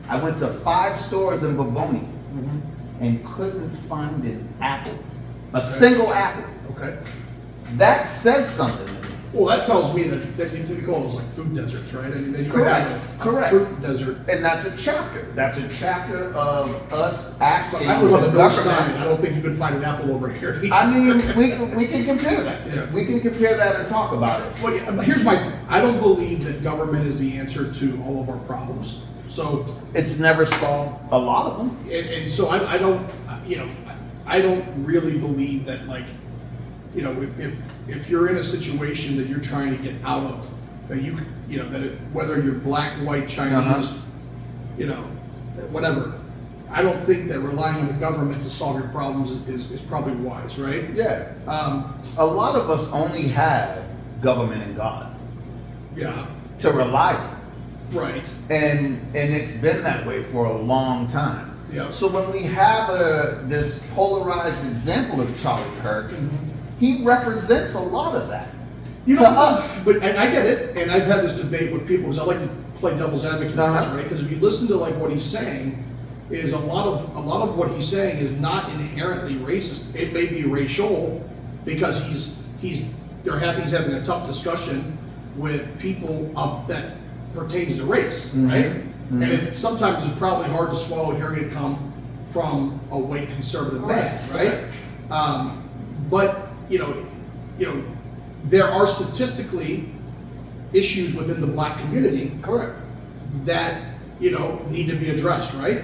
I went to 5 stores in Bavoni and couldn't find an apple, a single apple. Okay. That says something to me. Well, that tells me that you typically call those like food deserts, right? I mean, that you might Correct. have a fruit desert. And that's a chapter. That's a chapter of us asking I live on the the north side. government. I don't think you could find an apple over here. I mean, we can compare that. Yeah. We can compare that and talk about it. Well, yeah, but here's my thing. I don't believe that government is the answer to all of our problems. So, It's never solved a lot of them. and so I don't, you know, I don't really believe that, like, you know, if you're in a situation that you're trying to get out of, that you know, that whether you're black, white, Chinese, you know, whatever, I don't think that relying on the government to solve your problems is probably wise, right? Yeah. A lot of us only have government and God Yeah, to rely on. right. And it's been that way for a long time. Yeah. So when we have this polarized example of Charlie Kirk, he represents a lot of that. You To know, us. but and I get it, and I've had this debate with people because I like to play devil's advocate, right? Because if you listen to like what he's saying, is a lot of what he's saying is not inherently racist. It may be racial because he's having a tough discussion with people that pertains to race, right? And it sometimes it's probably hard to swallow hearing it come from a white conservative man, right? But you know, there are statistically issues within the black community, Correct. that need to be addressed, right?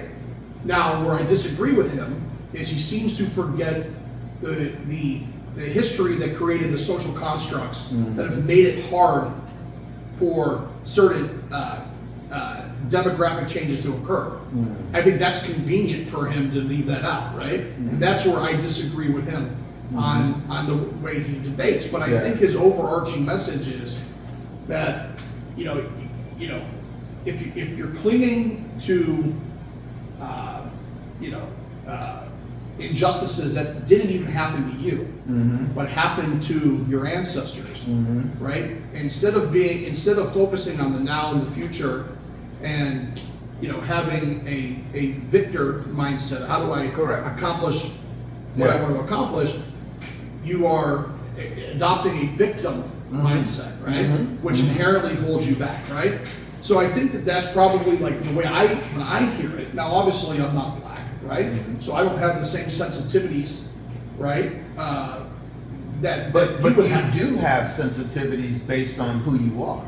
Now, where I disagree with him is he seems to forget the history that created the social constructs that have made it hard for certain demographic changes to occur. I think that's convenient for him to leave that out, right? And that's where I disagree with him on the way he debates. But I think his overarching message is that if you're clinging to injustices that didn't even happen to you, but happened to your ancestors, right? Instead of focusing on the now and the future, and having a victor mindset, how do I accomplish what I want to accomplish? You are adopting a victim mindset, right? Which inherently holds you back, right? So I think that that's probably like the way when I hear it. Now, obviously, I'm not black, right? So I don't have the same sensitivities, right? But you do have sensitivities based on who you are,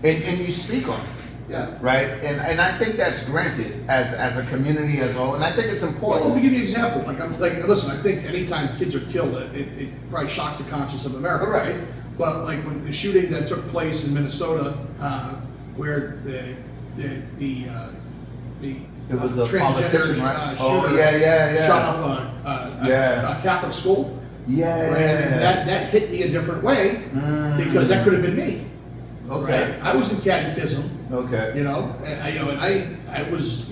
and you speak on it. Yeah. Right. And I think that's granted as a community as a whole, and I think it's important. Well, let me give you an example. Listen, I think anytime kids are killed, it probably shocks the conscience of America, right? But like when the shooting that took place in Minnesota, where it was a transgender politician, right? shooter shot up a Catholic school. Yeah. Right? And that hit me a different way because that could have been me. Okay. Right? I was in catechism. Okay. And I was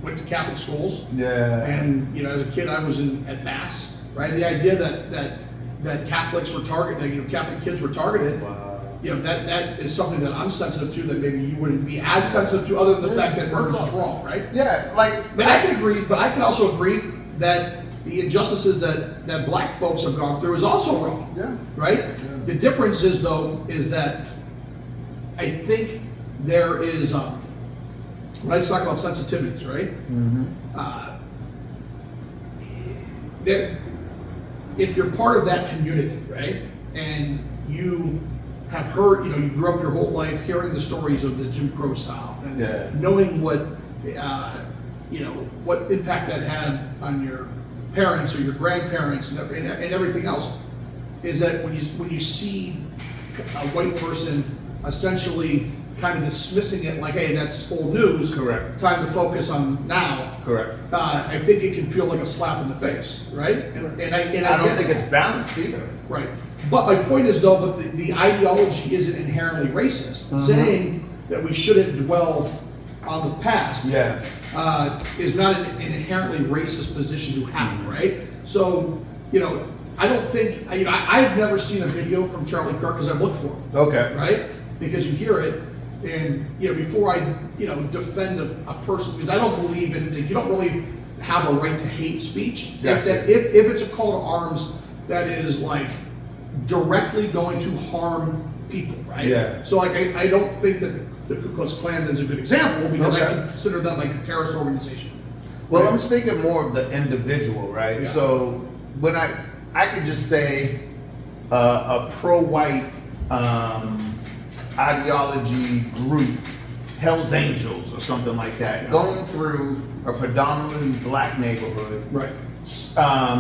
went to Catholic schools. Yeah. And as a kid I was at mass. Right. The idea that Catholics were targeted, Catholic kids were targeted. Wow. That is something that I'm sensitive to that maybe you wouldn't be as sensitive to, other than the fact that murder is wrong, right? Yeah, like. But I can agree, but I can also agree that the injustices that black folks have gone through is also wrong. Yeah. Right? Yeah. The difference is that I think there is, when I talk about sensitivities, right? If you're part of that community, right, and you have heard, you grew up your whole life hearing the stories of the Jim Crow South and knowing what impact that had on your parents or your grandparents and everything else, is that when you see a white person essentially kind of dismissing it like, hey, that's old news. Correct. Time to focus on now. Correct. I think it can feel like a slap in the face, right? And I don't think it's balanced either. Right. But my point is, though, but the ideology isn't inherently racist. Saying that we shouldn't dwell on the past is not an inherently racist position to have, right? So, I don't think, I've never seen a video from Charlie Kirk because I've looked for him. Okay. Right? Because you hear it, And, before I, defend a person, because I don't believe in, you don't really have a right to hate speech. Gotcha. If it's a call to arms that is like directly going to harm people, right? Yeah. So like, I don't think that the Ku Klux Klan is a good example, because I Okay. consider them like a terrorist organization. Well, Right? I'm speaking more of the individual, right? Yeah. So when I could just say a pro-white ideology group, Hell's Angels or something like that, Yeah. going through a predominantly black neighborhood, Right,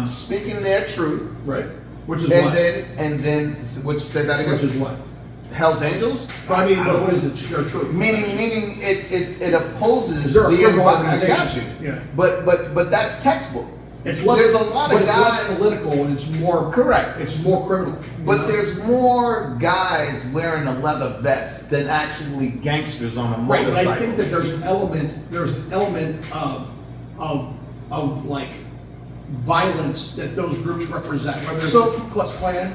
speaking their truth, right. Which is and what? then what you said that again? Which is what? Hell's Angels? But I mean, but what is the truth? Meaning it opposes Is there a the criminal environment. I got organization? you. Yeah. But that's textbook. It's less, There's a lot but of it's less guys. political and it's more Correct. It's more criminal. you But know? there's more guys wearing a leather vest than actually gangsters on a right. But motorcycle. I think that there's an element of like violence that those groups represent, whether it's So- the Ku Klux Klan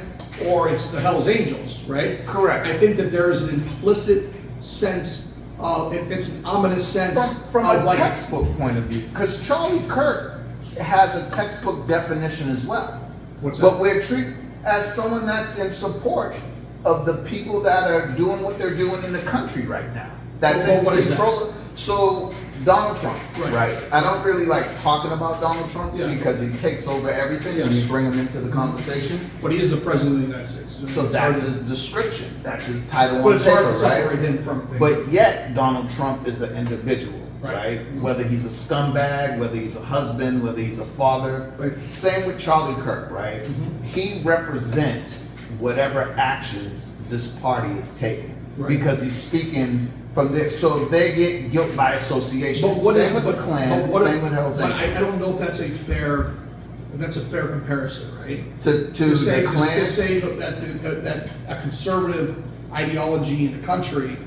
or it's the Hell's Angels, right? Correct. I think that there is an implicit sense of it's an ominous sense From of a like textbook point of view, because Charlie Kirk has a textbook definition as well. What's But that? we're treated as someone that's in support of the people that are doing what they're doing in the country right now. That's Well, in what is that? control. So Donald Trump, Right. right? I don't really like talking about Donald Trump Yeah. because he takes over everything and Yes. you bring him into the conversation. But he is the president of the United States. So It's that's hard his description. That's his title but on it's hard paper, to separate right? him from things. But yet Donald Trump is an individual, Right. right? Whether he's a scumbag, whether he's a husband, whether he's a father. Right. Same with Charlie Kirk, right? Mhm. He represents whatever actions this party is taking Right. because he's speaking from this. So they get guilt by association. But what same is- with the but- Klan, but what same if- with Hell's but Angels. I don't know if that's a fair comparison, right? To To say, the Klan. to say that a conservative ideology in the country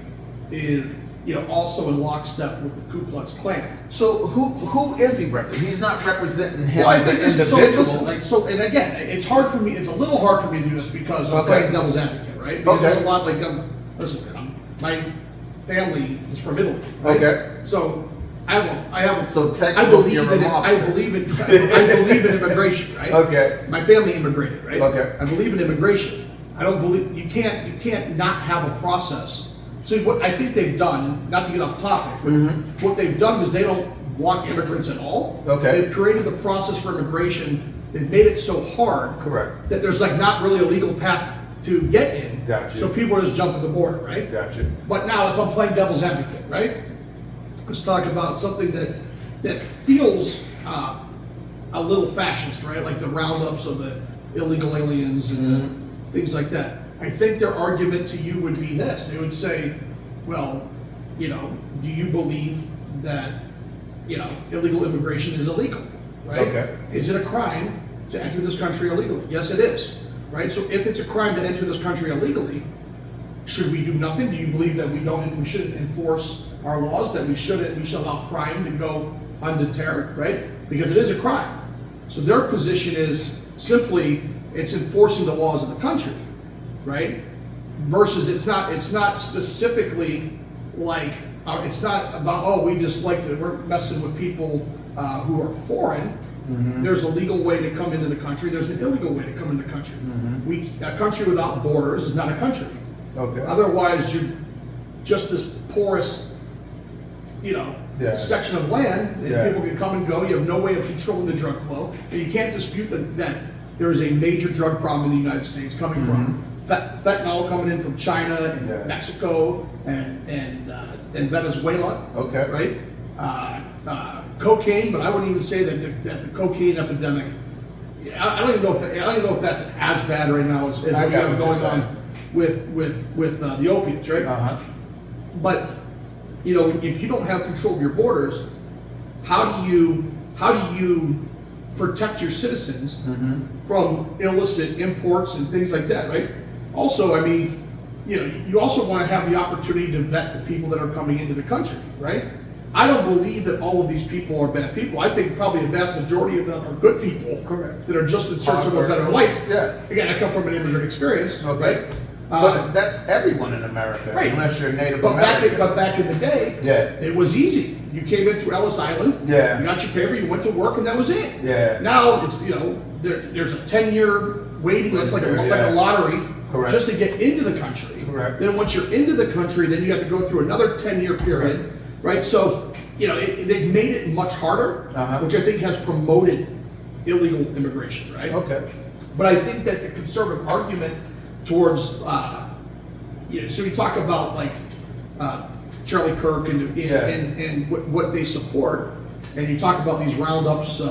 is, also in lockstep with the Ku Klux Klan. So who is he representing? He's not representing him Well, I as an think this- individual. and again, it's hard for me. It's a little hard for me to do this because I'm Okay. playing devil's advocate, right? Because Okay. there's a lot like listen, my family is from Italy, right? Okay. So I have. So I textbook, believe you're a in it. I mobster. believe in. I believe in immigration, right? Okay. My family immigrated, right? Okay. I believe in immigration. I don't believe you can't not have a process. So what I think they've done, not to get off topic, but what they've done is they don't want immigrants at all. Okay. They've created the process for immigration. They've made it so hard Correct. that there's like not really a legal path to get in. Gotcha. So people are just jumping the border, right? Gotcha. But now, if I'm playing devil's advocate, right? Let's talk about something that feels a little fascist, right? Like the roundups of the illegal aliens and things like that. I think their argument to you would be this: they would say, "Well, do you believe that illegal immigration is illegal? Right? Okay. Is it a crime to enter this country illegally? Yes, it is. Right? So if it's a crime to enter this country illegally, should we do nothing? Do you believe that we shouldn't enforce our laws? That we should allow crime to go undeterred? Right? Because it is a crime. So their position is simply it's enforcing the laws of the country, right? Versus it's not specifically like it's not about we're messing with people who are foreign. There's a legal way to come into the country. There's an illegal way to come into the country. A country without borders is not a country. Okay. Otherwise, you're just this porous, Yeah. section of land, and Yeah. people can come and go. You have no way of controlling the drug flow, and you can't dispute that there is a major drug problem in the United States coming from fentanyl coming in from China and Yeah. Mexico and Venezuela. Okay. Right? Cocaine, but I wouldn't even say that the cocaine epidemic. I don't even know if that's as bad right now as what we I got have what you're going on with the opiates, right? Uh-huh. But if you don't have control of your borders, how do you protect your citizens from illicit imports and things like that, right? Also, I mean, you also want to have the opportunity to vet the people that are coming into the country, right? I don't believe that all of these people are bad people. I think probably a vast majority of them are good people. Correct. That are just in search of a better life. Yeah. Again, I come from an immigrant experience, Okay. right? But that's everyone in America, Right. unless you're Native But American. back in the day, Yeah. it was easy. You came in through Ellis Island, Yeah. you got your paper, you went to work, and that was it. Yeah. Now it's there's a 10-year waiting list, like Yeah. a lottery, Correct. just to get into the country. Correct. Then once you're into the country, then you have to go through another 10-year period, right? So they've made it much harder, which I think has promoted illegal immigration, right? Okay. But I think that the conservative argument towards, so we talk about like Charlie Kirk and what they support, and you talk about these roundups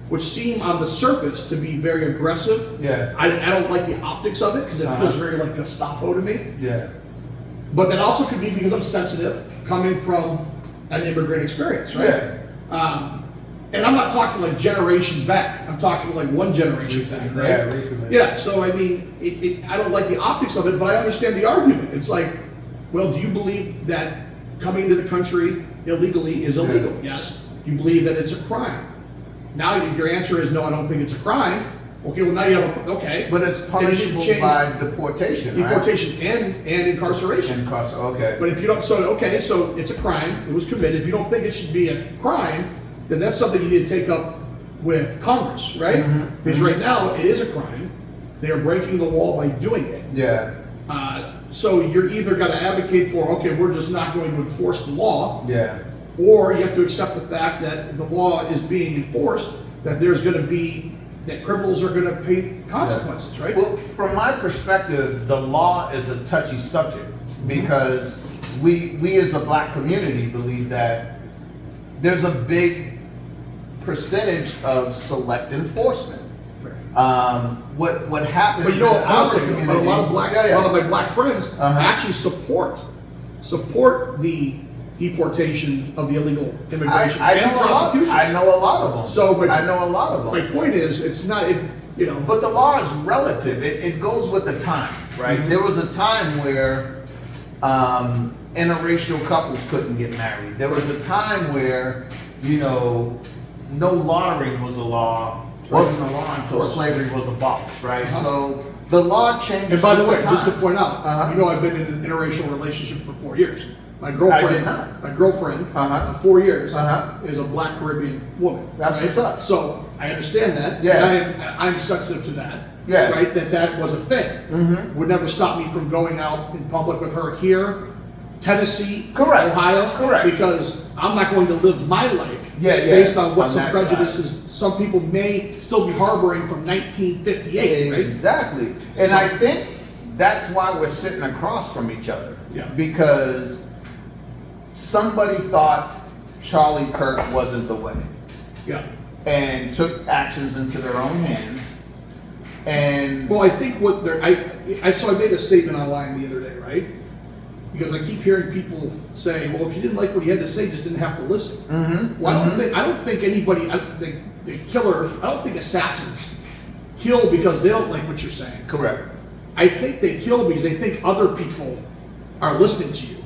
which seem on the surface to be very aggressive. Yeah. I don't like the optics of it because it feels very like Gestapo to me. Yeah. But that also could be because I'm sensitive, coming from an immigrant experience, right? Yeah. And I'm not talking like generations back. I'm talking like one generation back, right? Yeah, recently. Yeah, so I mean, I don't like the optics of it, but I understand the argument. It's like, well, do you believe that coming into the country illegally is illegal? Yes. Do you believe that it's a crime? Now your answer is no, I don't think it's a crime. Okay, well now you have okay. But it's punishable by deportation, right? Deportation and incarceration. Okay. But if you don't, so it's a crime. It was committed. If you don't think it should be a crime, then that's something you need to take up with Congress, right? Because right now it is a crime. They are breaking the law by doing it. Yeah. So you're either got to advocate for, okay, we're just not going to enforce the law, Yeah. or you have to accept the fact that the law is being enforced, that there's going to be, that criminals are going to pay consequences, right? Well, from my perspective, the law is a touchy subject because we as a black community believe that there's a big percentage of select enforcement. What happens? But you know, in our honestly, community- a lot of my black friends actually support the deportation of the illegal immigration I and know a lot. prosecutions. I know a lot of them. So, I know a lot of them. My point is, it's not But the law is relative. It goes with the time, right? There was a time where interracial couples couldn't get married. There was a time where, no lawyering was a law, wasn't a law until slavery was abolished, right? So the law changed. And by the way, with just to times. point out, I've been in an interracial relationship for 4 years. My girlfriend, I did not. My girlfriend, of 4 years, is a Black Caribbean woman. That's right? what's up. So I understand that. Yeah. And I'm sensitive to that. Yeah. Right. That was a thing. Would never stop me from going out in public with her here, Tennessee, Correct. Ohio, Correct. because I'm not going to live my life based on what on some that prejudices some people may still be harboring from 1958. Right. Exactly. And I think that's why we're sitting across from each other. Yeah. Because somebody thought Charlie Kirk wasn't the way Yeah. and took actions into their own hands. And Well, I think what they're, I made a statement online the other day, right? Because I keep hearing people say, well, if you didn't like what he had to say, just didn't have to listen. Well, I don't think anybody, the killer, I don't think assassins kill because they don't like what you're saying. correct. I think they kill because they think other people are listening to you.